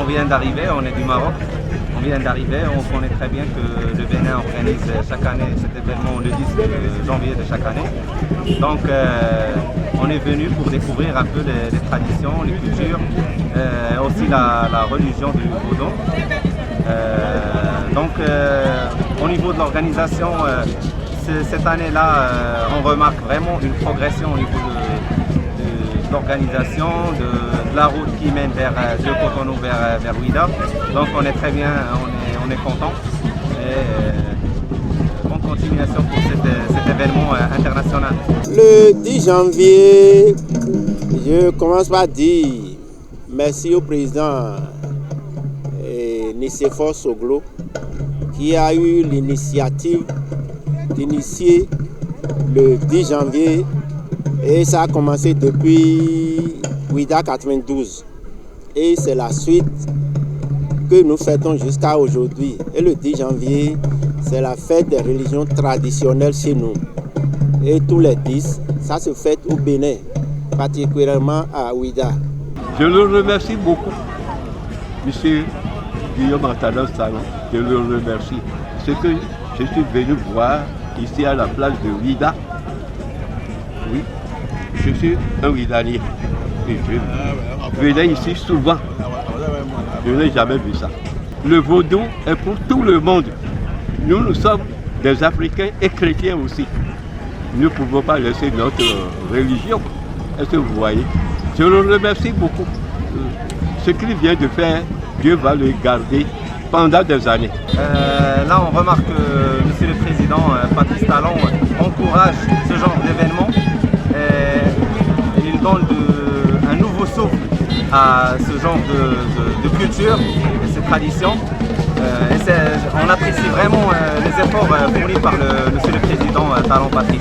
On vient d'arriver, on est du Maroc. On vient d'arriver, on connaît très bien que le Bénin organise chaque année cet événement le 10 janvier de chaque année. Donc on est venu pour découvrir un peu les traditions, les cultures, aussi la religion du Vaudon. Au niveau de l'organisation, cette année-là, on remarque vraiment une progression au niveau de l'organisation, de la route qui mène de Cotonou vers Ouidah. Donc on est très bien, on est content. Et bonne continuation pour cet événement international. Le 10 janvier, je commence par dire merci au président Nicéphore Soglo qui a eu l'initiative d'initier le 10 janvier et ça a commencé depuis Ouidah 92 et c'est la suite que nous fêtons jusqu'à aujourd'hui. Et le 10 janvier, c'est la fête des religions traditionnelles chez nous. Et tous les 10, ça se fête au Bénin, particulièrement à Ouidah. Je le remercie beaucoup, monsieur Guillaume Antanas Salon. Je le remercie. Ce que je suis venu voir ici à la plage de Ouidah, oui, je suis un Ouidanien. Et je venais ici souvent. Je n'ai jamais vu ça. Le vaudou est pour tout le monde. Nous sommes des Africains et chrétiens aussi. Nous ne pouvons pas laisser notre religion. Est-ce que vous voyez? Je le remercie beaucoup. Ce qu'il vient de faire, Dieu va le garder pendant des années. Là, on remarque que Monsieur le Président Patrice Talon encourage ce genre d'événement. Il donne un nouveau souffle à ce genre de culture et ces traditions. On apprécie vraiment les efforts fournis par Monsieur le Président Talon Patrice.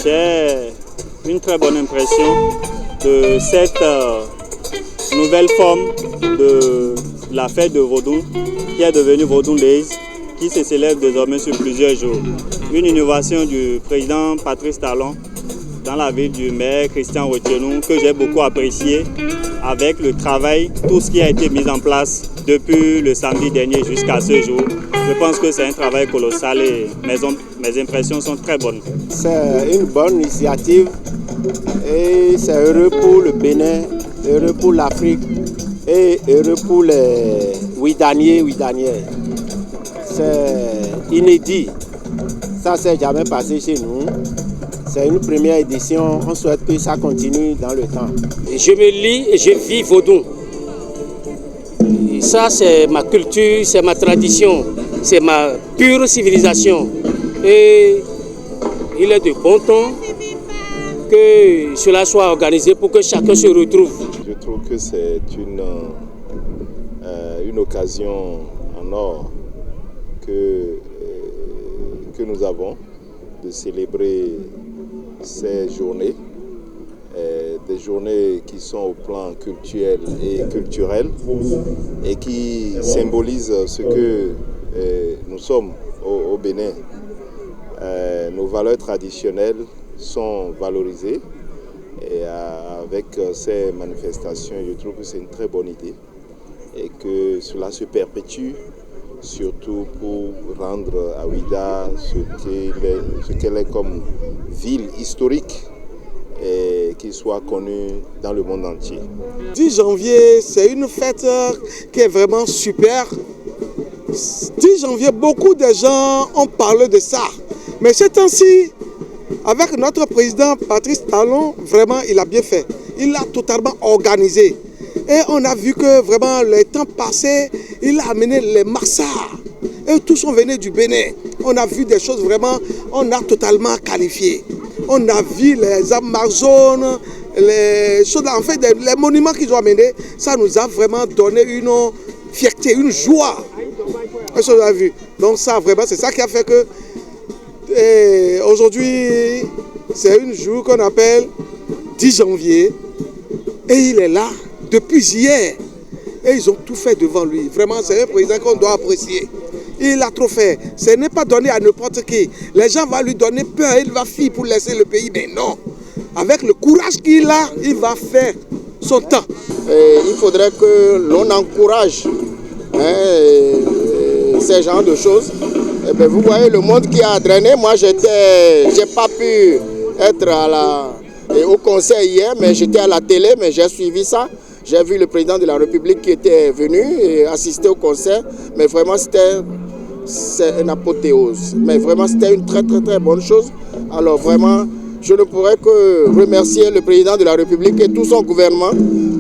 J'ai une très bonne impression de cette nouvelle forme de la fête de Vaudou qui est devenue Vaudou Days, qui se célèbre désormais sur plusieurs jours. Une innovation du président Patrice Talon dans la ville du maire Christian Rochenou que j'ai beaucoup apprécié avec le travail, tout ce qui a été mis en place depuis le samedi dernier jusqu'à ce jour. Je pense que c'est un travail colossal et mes impressions sont très bonnes. C'est une bonne initiative et c'est heureux pour le Bénin, heureux pour l'Afrique et heureux pour les Ouidaniers, Ouidanières. C'est inédit, ça ne s'est jamais passé chez nous. C'est une première édition, on souhaite que ça continue dans le temps. Je me lis et je vis Vaudou. Et ça, c'est ma culture, c'est ma tradition, c'est ma pure civilisation. Et il est de bon ton que cela soit organisé pour que chacun se retrouve. Je trouve que c'est une occasion en or que nous avons de célébrer ces journées, des journées qui sont au plan culturel et culturel et qui symbolisent ce que nous sommes au Bénin. Nos valeurs traditionnelles sont valorisées et avec ces manifestations, je trouve que c'est une très bonne idée et que cela se perpétue, surtout pour rendre à Ouidah ce qu'elle est comme ville historique et qui soit connue dans le monde entier. 10 janvier, c'est une fête qui est vraiment super. 10 janvier, beaucoup de gens ont parlé de ça. Mais ces temps-ci, avec notre président Patrice Talon, vraiment, il a bien fait. Il l'a totalement organisé. Et on a vu que vraiment, les temps passés, il a amené les Massas. Et tous sont venus du Bénin. On a vu des choses vraiment, on a totalement qualifié. On a vu les Amazones, les choses, en fait, les monuments qu'ils ont amenés, ça nous a vraiment donné une fierté, une joie. Ça, on a vu. Donc ça, vraiment, c'est ça qui a fait que aujourd'hui, c'est un jour qu'on appelle 10 janvier. Et il est là depuis hier. Et ils ont tout fait devant lui. Vraiment, c'est un président qu'on doit apprécier. Il a trop fait. Ce n'est pas donné à n'importe qui. Les gens vont lui donner peur. Il va fuir pour laisser le pays. Mais non. Avec le courage qu'il a, il va faire son temps. Il faudrait que l'on encourage ces genres de choses. Et bien, vous voyez le monde qui a drainé. Moi, j'ai pas pu être au conseil hier, mais j'étais à la télé, mais j'ai suivi ça. J'ai vu le président de la République qui était venu et assister au concert. Mais vraiment, c'est une apothéose. Mais vraiment, c'était une très bonne chose. Alors vraiment, je ne pourrais que remercier le président de la République et tout son gouvernement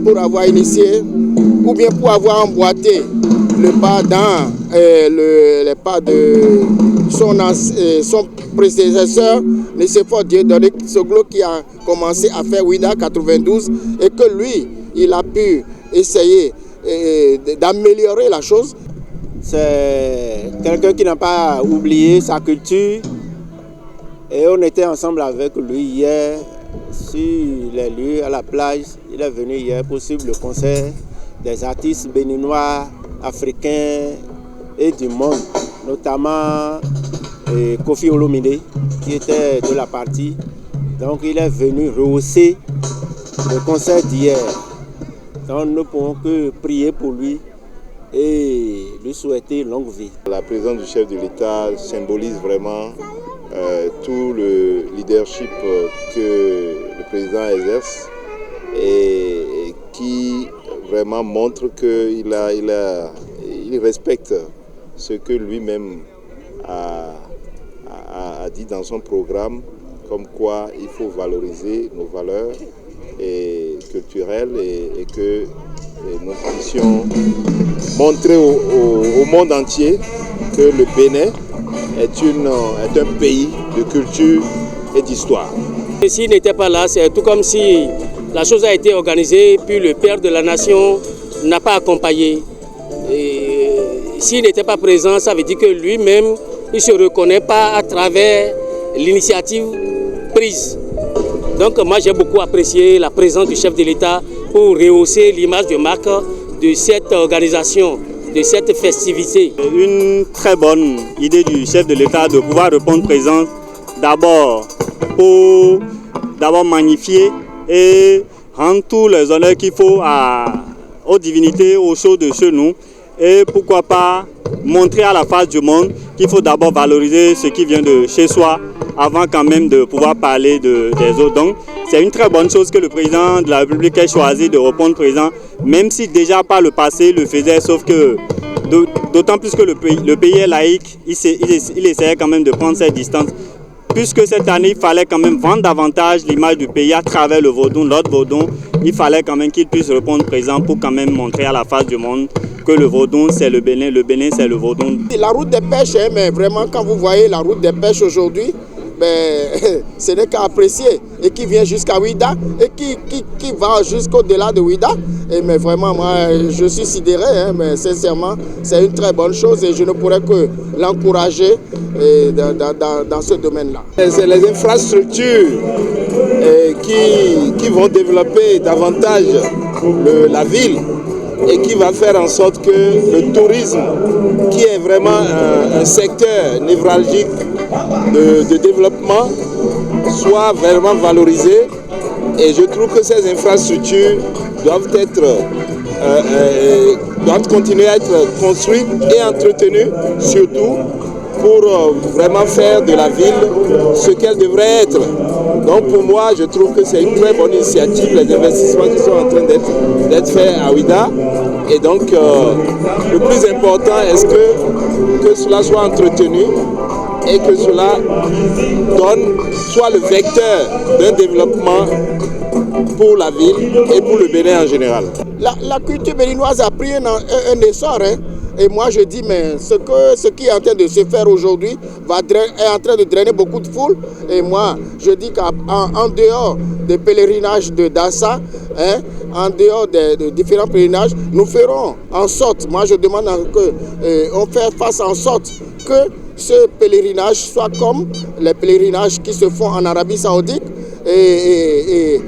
pour avoir initié ou bien pour avoir emboîté le pas dans les pas de son prédécesseur, Nicéphore Dieudonné Soglo, qui a commencé à faire Ouida 92 et que lui, il a pu essayer d'améliorer la chose. C'est quelqu'un qui n'a pas oublié sa culture et on était ensemble avec lui hier sur les lieux à la plage. Il est venu hier pour suivre le concert des artistes béninois, africains et du monde, notamment Kofi Olomide qui était de la partie. Donc il est venu rehausser le concert d'hier. Donc nous ne pouvons que prier pour lui et lui souhaiter longue vie. La présence du chef de l'État symbolise vraiment tout le leadership que le président exerce et qui vraiment montre qu'il il respecte ce que lui-même a dit dans son programme, comme quoi il faut valoriser nos valeurs culturelles et que nous puissions montrer au monde entier que le Bénin est un pays de culture et d'histoire. S'il n'était pas là, c'est tout comme si la chose a été organisée, puis le père de la nation n'a pas accompagné. S'il n'était pas présent, ça veut dire que lui-même, il ne se reconnaît pas à travers l'initiative prise. Donc moi j'ai beaucoup apprécié la présence du chef de l'État pour rehausser l'image de marque de cette organisation, de cette festivité. Une très bonne idée du chef de l'État de pouvoir répondre présent d'abord pour magnifier et rendre tous les honneurs qu'il faut aux divinités, aux choses de chez nous. Et pourquoi pas montrer à la face du monde qu'il faut d'abord valoriser ce qui vient de chez soi avant quand même de pouvoir parler des autres. Donc c'est une très bonne chose que le président de la République ait choisi de répondre présent, même si déjà par le passé il le faisait, sauf que d'autant plus que le pays est laïque, il essayait quand même de prendre ses distances. Puisque cette année, il fallait quand même vendre davantage l'image du pays à travers le Vaudon, l'autre Vaudon, il fallait quand même qu'il puisse répondre présent pour quand même montrer à la face du monde que le Vaudon c'est le Bénin c'est le Vaudon. La route des pêches, mais vraiment quand vous voyez la route des pêches aujourd'hui, ce n'est qu'à apprécier et qui vient jusqu'à Ouida et qui va jusqu'au-delà de Ouida. Mais vraiment, moi, je suis sidéré, mais sincèrement, c'est une très bonne chose et je ne pourrais que l'encourager dans ce domaine-là. C'est les infrastructures qui vont développer davantage la ville et qui va faire en sorte que le tourisme, qui est vraiment un secteur névralgique de développement, soit vraiment valorisé. Et je trouve que ces infrastructures doivent continuer à être construites et entretenues, surtout pour vraiment faire de la ville ce qu'elle devrait être. Donc pour moi, je trouve que c'est une très bonne initiative, les investissements qui sont en train d'être faits à Ouida. Et donc le plus important est que cela soit entretenu et que cela soit le vecteur d'un développement pour la ville et pour le Bénin en général. La culture béninoise a pris un essor. Et moi je dis, mais ce qui est en train de se faire aujourd'hui est en train de drainer beaucoup de foules. Et moi je dis qu'en dehors des pèlerinages de Dassa, en dehors des différents pèlerinages, nous ferons en sorte, moi je demande qu'on fasse en sorte que ce pèlerinage soit comme les pèlerinages qui se font en Arabie Saoudite et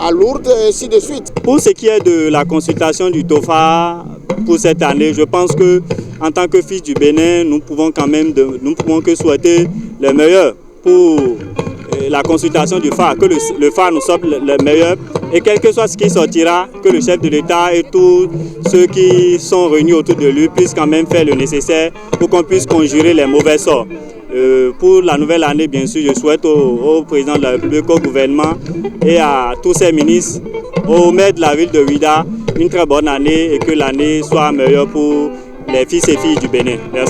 à Lourdes, et ainsi de suite. Pour ce qui est de la consultation du TOFA pour cette année, je pense que en tant que fils du Bénin, nous pouvons que souhaiter le meilleur pour la consultation du phare, que le phare nous sorte le meilleur, et quel que soit ce qui sortira, que le chef de l'État et tous ceux qui sont réunis autour de lui puissent quand même faire le nécessaire pour qu'on puisse conjurer les mauvais sorts. Pour la nouvelle année, bien sûr, je souhaite au président de la République, au gouvernement et à tous ses ministres, au maire de la ville de Ouidah, une très bonne année et que l'année soit meilleure pour les fils et filles du Bénin. Merci.